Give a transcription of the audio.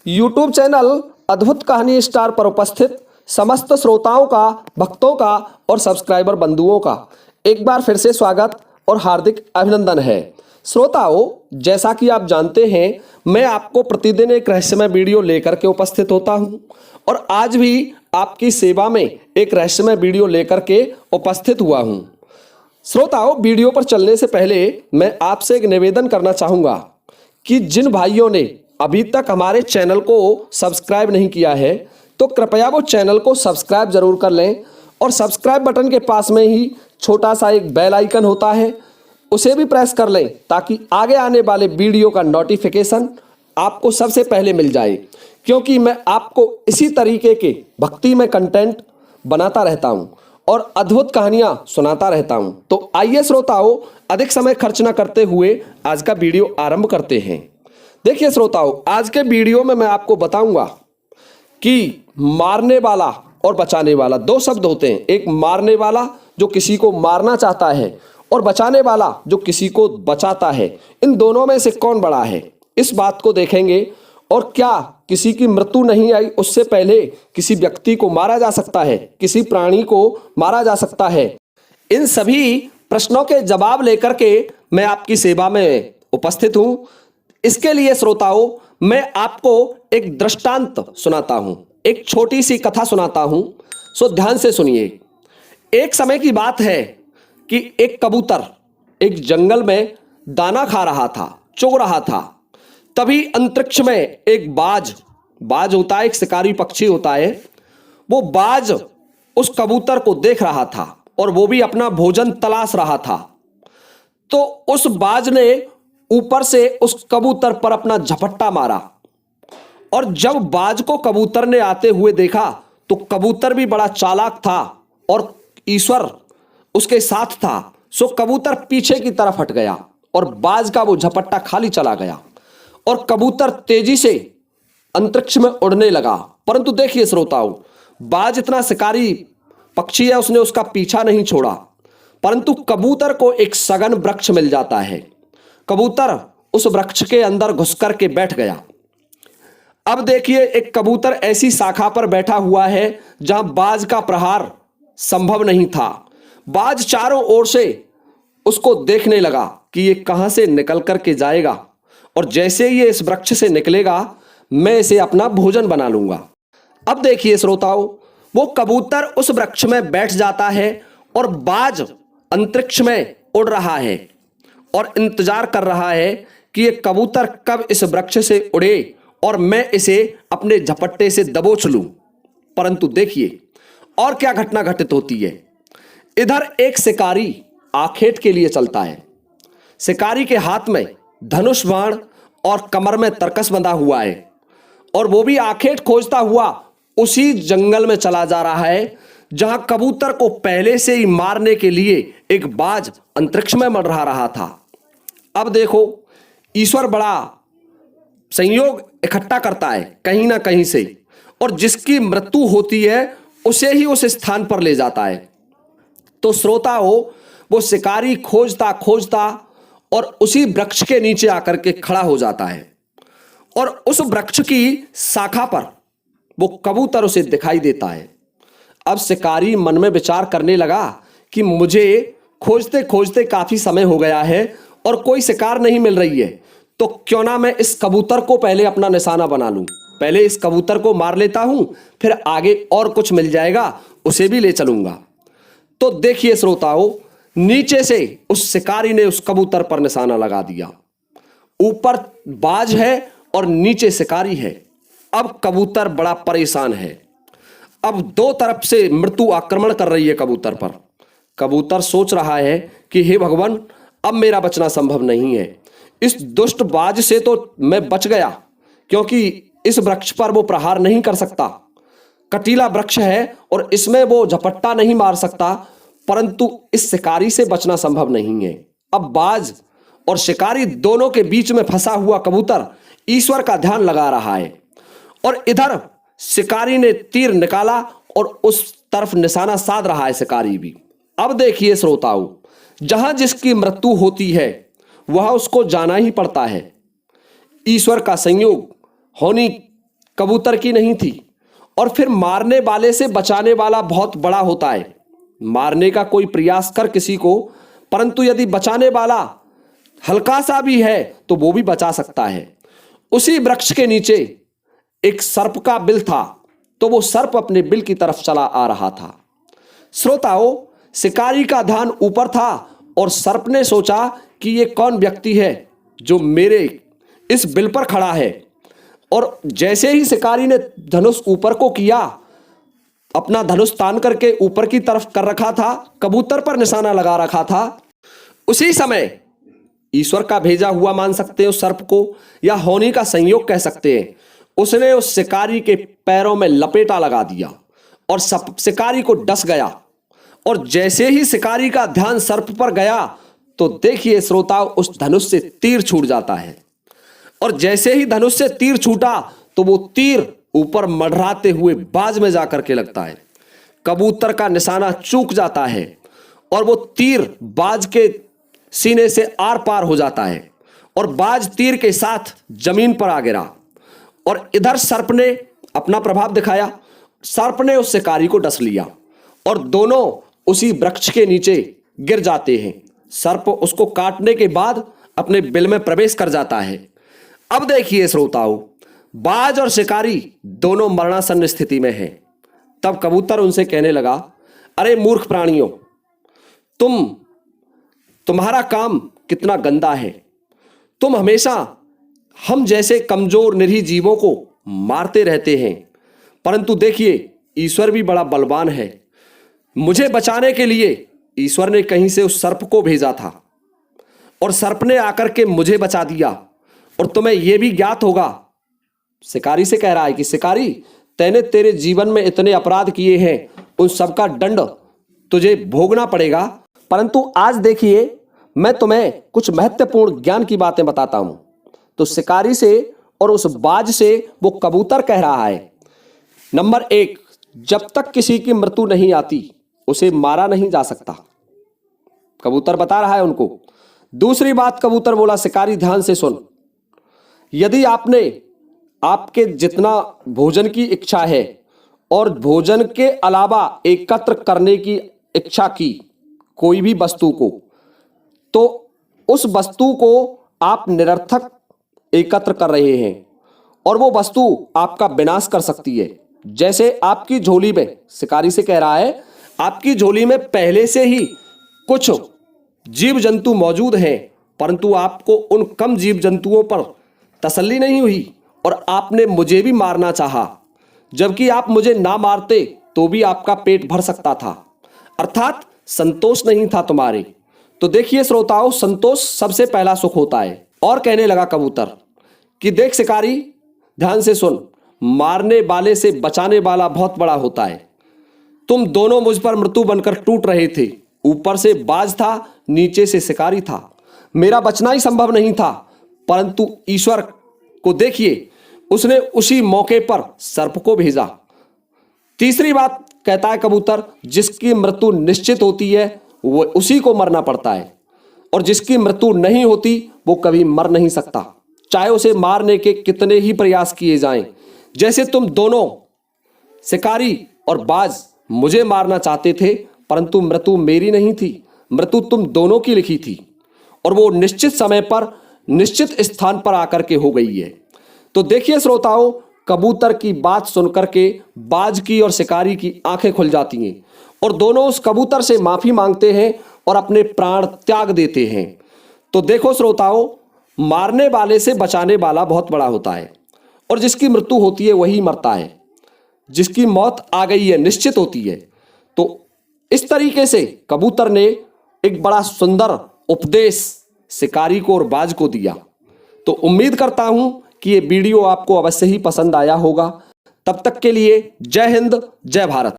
YouTube channel अद्भुत कहानी star पर उपस्थित समस्त श्रोताओं का, भक्तों का और सब्सक्राइबर बंधुओं का एक बार फिर से स्वागत और हार्दिक अभिनंदन है। श्रोताओं, जैसा कि आप जानते हैं, मैं आपको प्रतिदिन एक रहस्यमय वीडियो लेकर के उपस्थित होता हूं और आज भी आपकी सेवा में एक रहस्यमय वीडियो लेकर के उपस्थित हुआ हूं। श्रोताओं, वीडियो पर चलने से पहले मैं आपसे एक निवेदन करना चाहूँगा कि जिन भाइयों ने अभी तक हमारे चैनल को सब्सक्राइब नहीं किया है तो कृपया वो चैनल को सब्सक्राइब जरूर कर लें और सब्सक्राइब बटन के पास में ही छोटा सा एक बेल आइकन होता है, उसे भी प्रेस कर लें ताकि आगे आने वाले वीडियो का नोटिफिकेशन आपको सबसे पहले मिल जाए, क्योंकि मैं आपको इसी तरीके के भक्ति में कंटेंट बनाता रहता हूं और अद्भुत कहानियां सुनाता रहता हूं। तो आइए श्रोताओं, अधिक समय खर्च न करते हुए आज का वीडियो आरंभ करते हैं। देखिए श्रोताओं, आज के वीडियो में मैं आपको बताऊंगा कि मारने वाला और बचाने वाला दो शब्द होते हैं। एक मारने वाला जो किसी को मारना चाहता है और बचाने वाला जो किसी को बचाता है। इन दोनों में से कौन बड़ा है, इस बात को देखेंगे। और क्या किसी की मृत्यु नहीं आई उससे पहले किसी व्यक्ति को मारा जा सकता है, किसी प्राणी को मारा जा सकता है? इन सभी प्रश्नों के जवाब लेकर के मैं आपकी सेवा में उपस्थित हूं। इसके लिए श्रोताओं, मैं आपको एक दृष्टांत सुनाता हूं, एक छोटी सी कथा सुनाता हूं, सो ध्यान से सुनिए। एक समय की बात है कि एक कबूतर एक जंगल में दाना खा रहा था, चुग रहा था। तभी अंतरिक्ष में एक बाज होता है, एक शिकारी पक्षी होता है। वो बाज उस कबूतर को देख रहा था और वो भी अपना भोजन तलाश रहा था। तो उस बाज ने ऊपर से उस कबूतर पर अपना झपट्टा मारा और जब बाज को कबूतर ने आते हुए देखा तो कबूतर भी बड़ा चालाक था और ईश्वर उसके साथ था। सो कबूतर पीछे की तरफ हट गया और बाज का वो झपट्टा खाली चला गया और कबूतर तेजी से अंतरिक्ष में उड़ने लगा। परंतु देखिए श्रोताओं, बाज इतना शिकारी पक्षी है, उसने उसका पीछा नहीं छोड़ा। परंतु कबूतर को एक सघन वृक्ष मिल जाता है। कबूतर उस वृक्ष के अंदर घुस कर के बैठ गया। अब देखिए, एक कबूतर ऐसी शाखा पर बैठा हुआ है जहां बाज का प्रहार संभव नहीं था। बाज चारों ओर से उसको देखने लगा कि ये कहां से निकल कर के जाएगा और जैसे ये इस वृक्ष से निकलेगा मैं इसे अपना भोजन बना लूंगा। अब देखिए श्रोताओं, वो कबूतर उस वृक्ष में बैठ जाता है और बाज अंतरिक्ष में उड़ रहा है और इंतजार कर रहा है कि ये कबूतर कब इस वृक्ष से उड़े और मैं इसे अपने झपट्टे से दबोच लूं। परंतु देखिए और क्या घटना घटित होती है। इधर एक शिकारी आखेट के लिए चलता है। शिकारी के हाथ में धनुष बाण और कमर में तरकस बंधा हुआ है और वो भी आखेट खोजता हुआ उसी जंगल में चला जा रहा है जहां कबूतर को पहले से ही मारने के लिए एक बाज अंतरिक्ष में मर रहा था। अब देखो, ईश्वर बड़ा संयोग इकट्ठा करता है कहीं ना कहीं से और जिसकी मृत्यु होती है उसे ही उस स्थान पर ले जाता है। तो श्रोता हो, वो शिकारी खोजता खोजता और उसी वृक्ष के नीचे आकर के खड़ा हो जाता है और उस वृक्ष की शाखा पर वो कबूतर उसे दिखाई देता है। अब शिकारी मन में विचार करने लगा कि मुझे खोजते खोजते काफी समय हो गया है और कोई शिकार नहीं मिल रही है, तो क्यों ना मैं इस कबूतर को पहले अपना निशाना बना लूं। पहले इस कबूतर को मार लेता हूं, फिर आगे और कुछ मिल जाएगा उसे भी ले चलूंगा। तो देखिए श्रोताओं, नीचे से उस शिकारी ने उस कबूतर पर निशाना लगा दिया। ऊपर बाज है और नीचे शिकारी है। अब कबूतर बड़ा परेशान है। अब दो तरफ से मृत्यु आक्रमण कर रही है कबूतर पर। कबूतर सोच रहा है कि हे भगवान, अब मेरा बचना संभव नहीं है। इस दुष्ट बाज से तो मैं बच गया क्योंकि इस वृक्ष पर वो प्रहार नहीं कर सकता, कटीला वृक्ष है और इसमें वो झपट्टा नहीं मार सकता। परंतु इस शिकारी से बचना संभव नहीं है। अब बाज और शिकारी दोनों के बीच में फंसा हुआ कबूतर ईश्वर का ध्यान लगा रहा है और इधर शिकारी ने तीर निकाला और उस तरफ निशाना साध रहा है शिकारी भी। अब देखिए श्रोताओं, जहां जिसकी मृत्यु होती है वहां उसको जाना ही पड़ता है। ईश्वर का संयोग होनी कबूतर की नहीं थी। और फिर मारने वाले से बचाने वाला बहुत बड़ा होता है। मारने का कोई प्रयास कर किसी को, परंतु यदि बचाने वाला हल्का सा भी है तो वो भी बचा सकता है। उसी वृक्ष के नीचे एक सर्प का बिल था, तो वो सर्प अपने बिल की तरफ चला आ रहा था। श्रोताओं, शिकारी का ध्यान ऊपर था और सर्प ने सोचा कि ये कौन व्यक्ति है जो मेरे इस बिल पर खड़ा है। और जैसे ही शिकारी ने धनुष ऊपर को किया, अपना धनुष तान करके ऊपर की तरफ कर रखा था, कबूतर पर निशाना लगा रखा था, उसी समय ईश्वर का भेजा हुआ मान सकते हैं उस सर्प को, या होनी का संयोग कह सकते हैं, उसने उस शिकारी के पैरों में लपेटा लगा दिया और शिकारी को डस गया। और जैसे ही शिकारी का ध्यान सर्प पर गया तो देखिए श्रोताओं, उस धनुष से तीर छूट जाता है। और जैसे ही धनुष से तीर छूटा तो वो तीर ऊपर मडराते हुए बाज में जाकर के लगता है। कबूतर का निशाना चूक जाता है और वो तीर बाज के सीने से आर पार हो जाता है और बाज तीर के साथ जमीन पर आ गिरा। और इधर सर्प ने अपना प्रभाव दिखाया, सर्प ने उस शिकारी को डस लिया और दोनों उसी वृक्ष के नीचे गिर जाते हैं। सर्प उसको काटने के बाद अपने बिल में प्रवेश कर जाता है। अब देखिए श्रोताओं, बाज और शिकारी दोनों मरणासन्न स्थिति में हैं। तब कबूतर उनसे कहने लगा, अरे मूर्ख प्राणियों, तुम्हारा काम कितना गंदा है। तुम हमेशा हम जैसे कमजोर निरीह जीवों को मारते रहते हैं, परंतु देखिए ईश्वर भी बड़ा बलवान है। मुझे बचाने के लिए ईश्वर ने कहीं से उस सर्प को भेजा था और सर्प ने आकर के मुझे बचा दिया। और तुम्हें यह भी ज्ञात होगा, शिकारी से कह रहा है कि शिकारी, तैने तेरे जीवन में इतने अपराध किए हैं, उन सबका दंड तुझे भोगना पड़ेगा। परंतु आज देखिए, मैं तुम्हें कुछ महत्वपूर्ण ज्ञान की बातें बताता हूं। तो शिकारी से और उस बाज से वो कबूतर कह रहा है, नंबर 1, जब तक किसी की मृत्यु नहीं आती उसे मारा नहीं जा सकता। कबूतर बता रहा है उनको। दूसरी बात कबूतर बोला, शिकारी ध्यान से सुन, यदि आपके जितना भोजन की इच्छा है और भोजन के अलावा एकत्र करने की इच्छा की कोई भी वस्तु को, तो उस वस्तु को आप निरर्थक एकत्र कर रहे हैं और वो वस्तु आपका विनाश कर सकती है। जैसे आपकी झोली में, शिकारी से कह रहा है, आपकी झोली में पहले से ही कुछ जीव जंतु मौजूद हैं, परंतु आपको उन कम जीव जंतुओं पर तसल्ली नहीं हुई और आपने मुझे भी मारना चाहा, जबकि आप मुझे ना मारते तो भी आपका पेट भर सकता था, अर्थात संतोष नहीं था तुम्हारे। तो देखिए श्रोताओं, संतोष सबसे पहला सुख होता है। और कहने लगा कबूतर कि देख शिकारी, ध्यान से सुन, मारने वाले से बचाने वाला बहुत बड़ा होता है। तुम दोनों मुझ पर मृत्यु बनकर टूट रहे थे, ऊपर से बाज था, नीचे से शिकारी था। मेरा बचना ही संभव नहीं था, परंतु ईश्वर को देखिए, उसने उसी मौके पर सर्प को भेजा। तीसरी बात कहता है कबूतर, जिसकी मृत्यु निश्चित होती है वो उसी को मरना पड़ता है, और जिसकी मृत्यु नहीं होती वो कभी मर नहीं सकता, चाहे उसे मारने के कितने ही प्रयास किए जाएं। जैसे तुम दोनों, शिकारी और बाज, मुझे मारना चाहते थे, परंतु मृत्यु मेरी नहीं थी, मृत्यु तुम दोनों की लिखी थी, और वो निश्चित समय पर निश्चित स्थान पर आकर के हो गई है। तो देखिए श्रोताओं, कबूतर की बात सुनकर के बाज की और शिकारी की आंखें खुल जाती हैं और दोनों उस कबूतर से माफी मांगते हैं और अपने प्राण त्याग देते हैं। तो देखो श्रोताओं, मारने वाले से बचाने वाला बहुत बड़ा होता है, और जिसकी मृत्यु होती है वही मरता है, जिसकी मौत आ गई है, निश्चित होती है। तो इस तरीके से कबूतर ने एक बड़ा सुंदर उपदेश शिकारी को और बाज को दिया। तो उम्मीद करता हूं कि ये वीडियो आपको अवश्य ही पसंद आया होगा। तब तक के लिए जय हिंद, जय भारत।